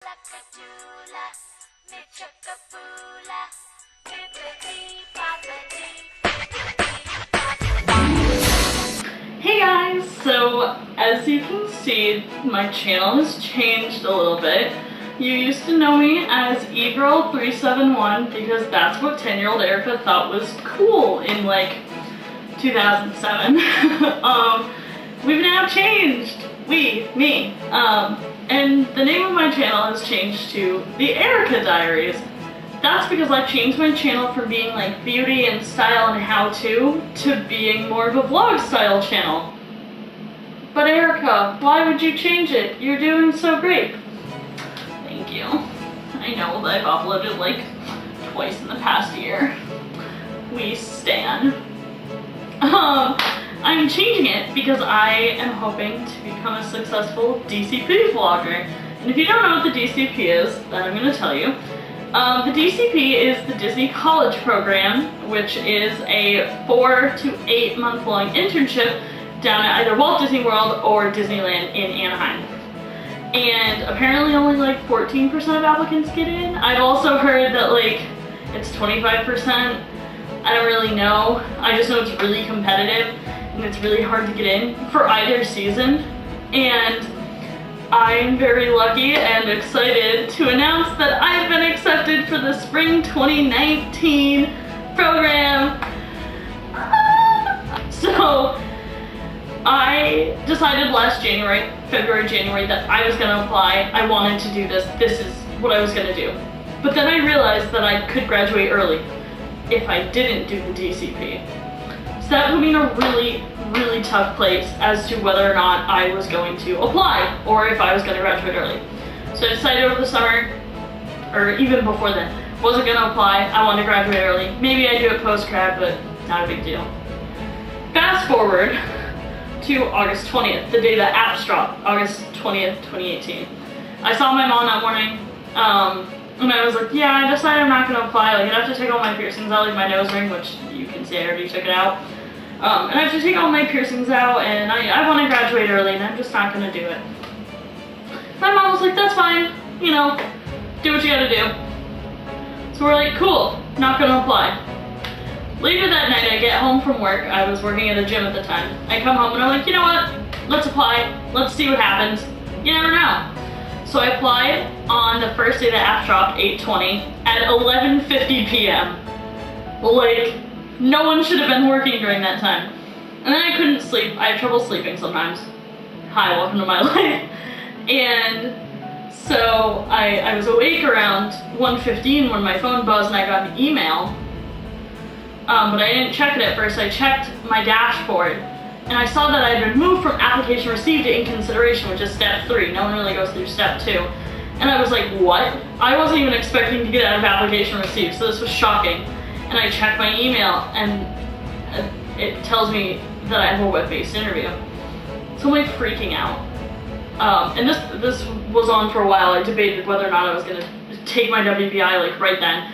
Hey guys, so as you can see, my channel has changed a little bit. You used to know me as eGirl371 because that's what 10-year-old Erica thought was cool in like 2007. We've now changed. Me. And the name of my channel has changed to The Erica Diaries. That's because I've changed my channel from being like beauty and style and how-to being more of a vlog style channel. But Erica, why would you change it? You're doing so great. Thank you. I know that I've uploaded like twice in the past year. We stan. I'm changing it because I am hoping to become a successful DCP vlogger. And if you don't know what the DCP is, then I'm going to tell you. The DCP is the Disney College Program, which is a 4 to 8 month long internship down at either Walt Disney World or Disneyland in Anaheim. And apparently only like 14% of applicants get in. I've also heard that like it's 25%. I don't really know. I just know it's really competitive and it's really hard to get in for either season. And I'm very lucky and excited to announce that I've been accepted for the Spring 2019 program. So I decided last February, that I was gonna apply. I wanted to do this. This is what I was gonna do. But then I realized that I could graduate early if I didn't do the DCP. So that put me in a really, really tough place as to whether or not I was going to apply or if I was going to graduate early. So I decided over the summer, or even before then, wasn't going to apply. I wanted to graduate early. Maybe I do it post-grad, but not a big deal. Fast forward to August 20th, the day that apps dropped, August 20th, 2018. I saw my mom that morning, and I was like, yeah, I decided I'm not going to apply. Like, I have to take all my piercings out, like my nose ring, which you can see I already took it out. And I have to take all my piercings out, and I want to graduate early, and I'm just not going to do it. My mom was like, that's fine, you know, do what you gotta do. So we're like, cool, not going to apply. Later that night, I get home from work. I was working at a gym at the time. I come home, and I'm like, you know what, let's apply. Let's see what happens. You never know. So I applied on the first day the app dropped, 8/20, at 11:50 p.m. Like, no one should have been working during that time. And then I couldn't sleep. I have trouble sleeping sometimes. Hi, welcome to my life. And so I was awake around 1:15 when my phone buzzed and I got an email. But I didn't check it at first. I checked my dashboard. And I saw that I had been moved from application received to in consideration, which is step 3. No one really goes through step 2. And I was like, what? I wasn't even expecting to get out of application received, so this was shocking. And I checked my email, and it tells me that I have a web-based interview. So I'm like freaking out. And this was on for a while. I debated whether or not I was gonna take my WBI like right then.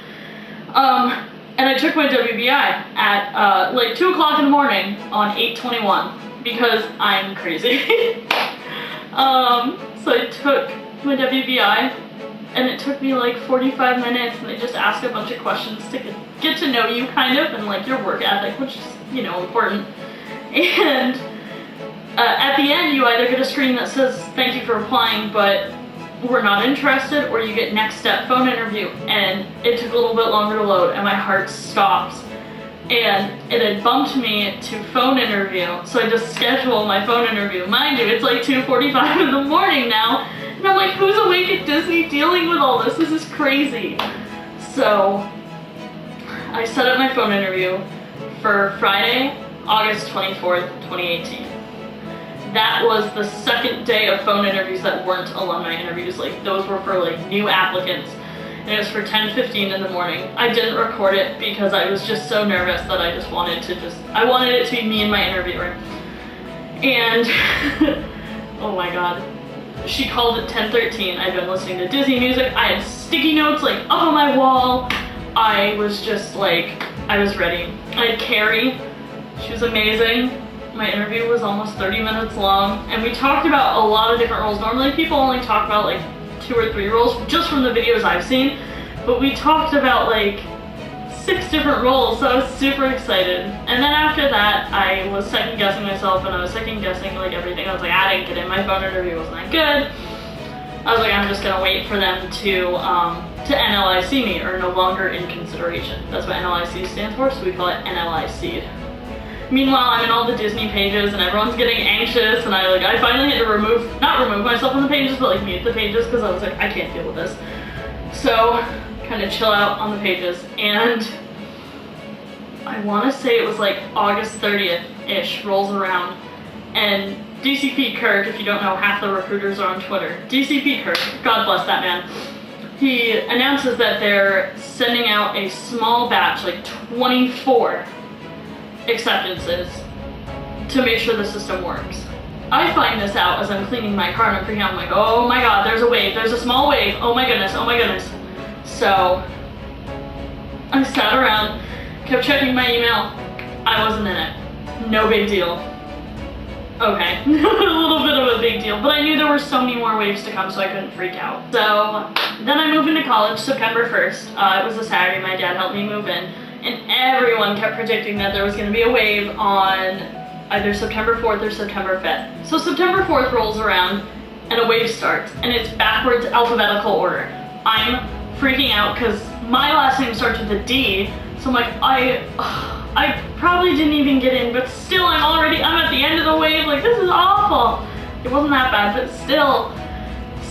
And I took my WBI at like 2 o'clock in the morning on 8/21 because I'm crazy. So I took my WBI and it took me like 45 minutes and they just ask a bunch of questions to get to know you kind of and like your work ethic, which is, you know, important. And at the end you either get a screen that says thank you for applying but we're not interested, or you get next step phone interview, and it took a little bit longer to load and my heart stopped and it had bumped me to phone interview, so I just scheduled my phone interview. Mind you, it's like 2:45 in the morning now and I'm like, who's awake at Disney dealing with all this? This is crazy. So I set up my phone interview for Friday, August 24th, 2018. That was the second day of phone interviews that weren't alumni interviews. Like, those were for like new applicants. And it was for 10:15 in the morning. I didn't record it because I was just so nervous that I just wanted to I wanted it to be me and my interviewer. And oh my god. She called at 10:13. I'd been listening to Disney music. I had sticky notes like up on my wall. I was just like, I was ready. I had Carrie. She was amazing. My interview was almost 30 minutes long, and we talked about a lot of different roles. Normally people only talk about like 2 or 3 roles just from the videos I've seen, but we talked about like 6 different roles, so I was super excited. And then after that, I was second guessing myself, and I was second guessing like everything. I was like, I didn't get in, my phone interview wasn't that good. I was like, I'm just gonna wait for them to NLIC me, or no longer in consideration. That's what NLIC stands for, so we call it NLIC'd. Meanwhile, I'm in all the Disney pages and everyone's getting anxious, and I finally had to not remove myself from the pages, but like mute the pages, because I was like, I can't deal with this. So, kind of chill out on the pages, and I want to say it was like August 30th-ish rolls around, and DCP Kirk, if you don't know, half the recruiters are on Twitter. DCP Kirk, God bless that man. He announces that they're sending out a small batch, like 24 acceptances, to make sure the system works. I find this out as I'm cleaning my car, and I'm freaking out. I'm like, oh my god, there's a wave, there's a small wave, oh my goodness, oh my goodness. So I sat around, kept checking my email. I wasn't in it. No big deal. Okay, a little bit of a big deal, but I knew there were so many more waves to come, so I couldn't freak out. So then I moved into college September 1st. It was a Saturday, my dad helped me move in, and everyone kept predicting that there was going to be a wave on either September 4th or September 5th. So September 4th rolls around, and a wave starts, and it's backwards alphabetical order. I'm freaking out because my last name starts with a D, so I'm like, I probably didn't even get in, but still I'm at the end of the wave, like this is awful. It wasn't that bad, but still.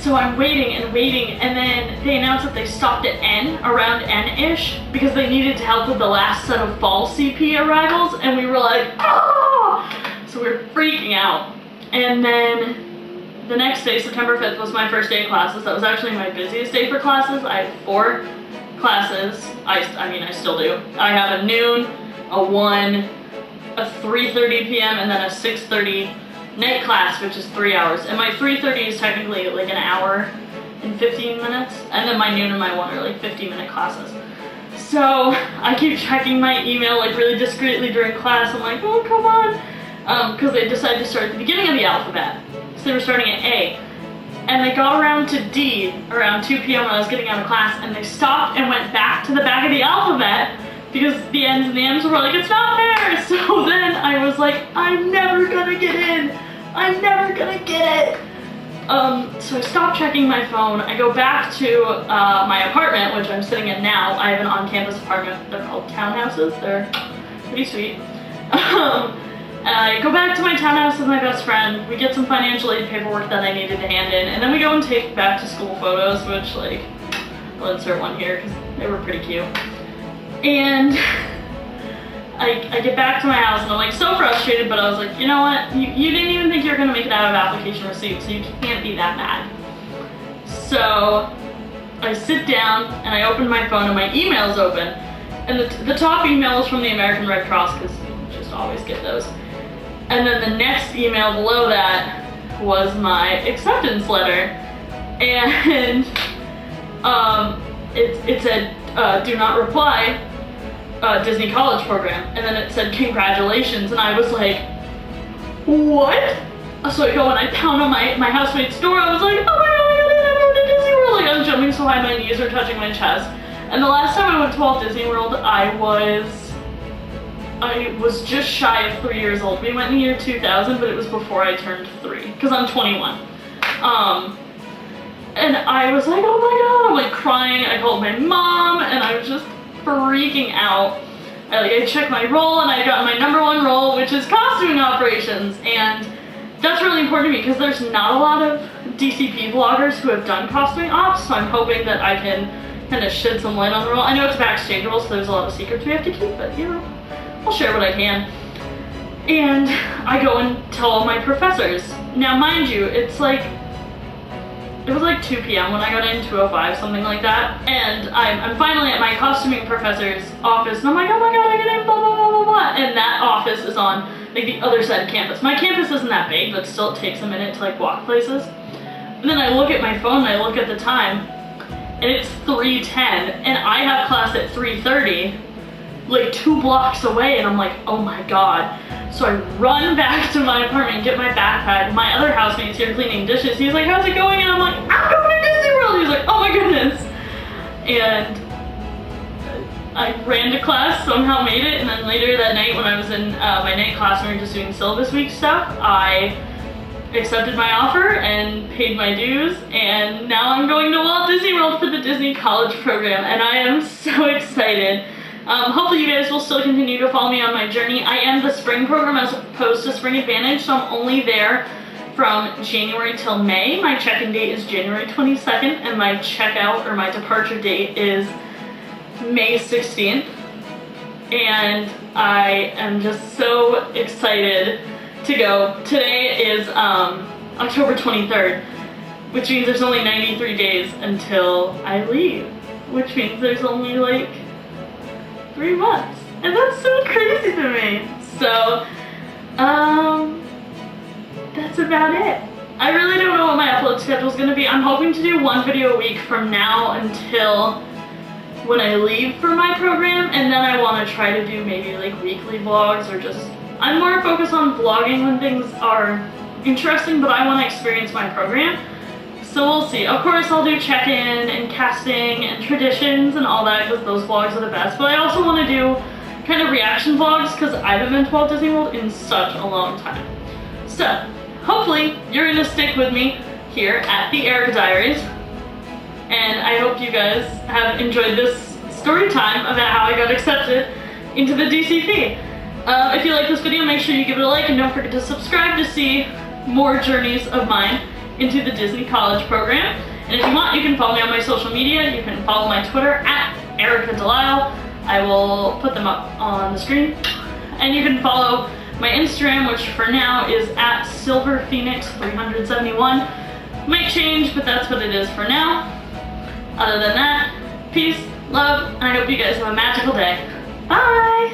So I'm waiting and waiting, and then they announced that they stopped at N, around N-ish, because they needed to help with the last set of fall CP arrivals, and we were like, oh! So we were freaking out. And then the next day, September 5th, was my first day of classes. That was actually my busiest day for classes. I had 4 classes. I mean, I still do. I have a noon, a 1, a 3:30 p.m., and then a 6:30 night class, which is 3 hours. And my 3:30 is technically like an hour and 15 minutes, and then my noon and my 1 are like 50-minute classes. So I keep checking my email like really discreetly during class. I'm like, oh, come on. Because they decided to start at the beginning of the alphabet. So they were starting at A. And they got around to D around 2 p.m. when I was getting out of class, and they stopped and went back to the back of the alphabet because the N's and the M's were like, it's not there! So then I was like, I'm never gonna get in! I'm never gonna get it! So I stopped checking my phone. I go back to my apartment, which I'm sitting in now. I have an on-campus apartment. They're called townhouses. They're pretty sweet. And I go back to my townhouse with my best friend. We get some financial aid paperwork that I needed to hand in, and then we go and take back to school photos, which, like, I'll insert one here because they were pretty cute. And I get back to my house, and I'm like so frustrated, but I was like, you know what? You didn't even think you were gonna make it out of application receipt, so you can't be that mad. So I sit down and I open my phone, and my email's open, and the top email is from the American Red Cross, because you just always get those. And then the next email below that was my acceptance letter, and it said do not reply, Disney College program, and then it said congratulations, and I was like, what? So I go and I pound on my housemate's door. I was like, oh my god, I'm going to Disney World. Like, I was jumping so high my knees were touching my chest. And the last time I went to Walt Disney World, I was just shy of 3 years old. We went in the year 2000, but it was before I turned 3, because I'm 21. And I was like, oh my god, I'm like crying. I called my mom, and I was just freaking out. I checked my role, and I got my #1 role, which is costuming operations, and that's really important to me because there's not a lot of DCP vloggers who have done costuming ops, so I'm hoping that I can kind of shed some light on the role. I know it's a backstage role, so there's a lot of secrets we have to keep, but you know, I'll share what I can. And I go and tell all my professors. Now, mind you, it was like 2 p.m. when I got in, 2:05, something like that. And I'm finally at my costuming professor's office, and I'm like, oh my god, I get in, blah, blah, blah, blah, blah. And that office is on like the other side of campus. My campus isn't that big, but still it takes a minute to like walk places. And then I look at my phone, and I look at the time, and it's 3:10, and I have class at 3:30, like 2 blocks away, and I'm like, oh my god. So I run back to my apartment and get my backpack. My other housemate's here cleaning dishes. He's like, how's it going? And I'm like, I'm going to Disney World. was like, oh my goodness. And I ran to class, somehow made it, and then later that night when I was in my night class and we were just doing syllabus week stuff, I accepted my offer and paid my dues, and now I'm going to Walt Disney World for the Disney College program, and I am so excited. Hopefully you guys will still continue to follow me on my journey. I am the spring program as opposed to spring advantage, so I'm only there from January till May. My check-in date is January 22nd, and my checkout or my departure date is May 16th. And I am just so excited to go. Today is October 23rd, which means there's only 93 days until I leave, which means there's only like 3 months, and that's so crazy to me. So, that's about it. I really don't know what my upload schedule is going to be. I'm hoping to do 1 video a week from now until when I leave for my program, and then I want to try to do maybe like weekly vlogs or just, I'm more focused on vlogging when things are interesting, but I want to experience my program. So we'll see. Of course I'll do check-in and casting and traditions and all that because those vlogs are the best, but I also want to do kind of reaction vlogs because I haven't been to Walt Disney World in such a long time. So hopefully you're going to stick with me here at the Erica Diaries, and I hope you guys have enjoyed this story time about how I got accepted into the DCP. If you like this video, make sure you give it a like, and don't forget to subscribe to see more journeys of mine into the Disney College program. And if you want, you can follow me on my social media. You can follow my Twitter at Erica Delisle. I will put them up on the screen. And you can follow my Instagram, which for now is at SilverPhoenix371. Might change, but that's what it is for now. Other than that, peace, love, and I hope you guys have a magical day. Bye!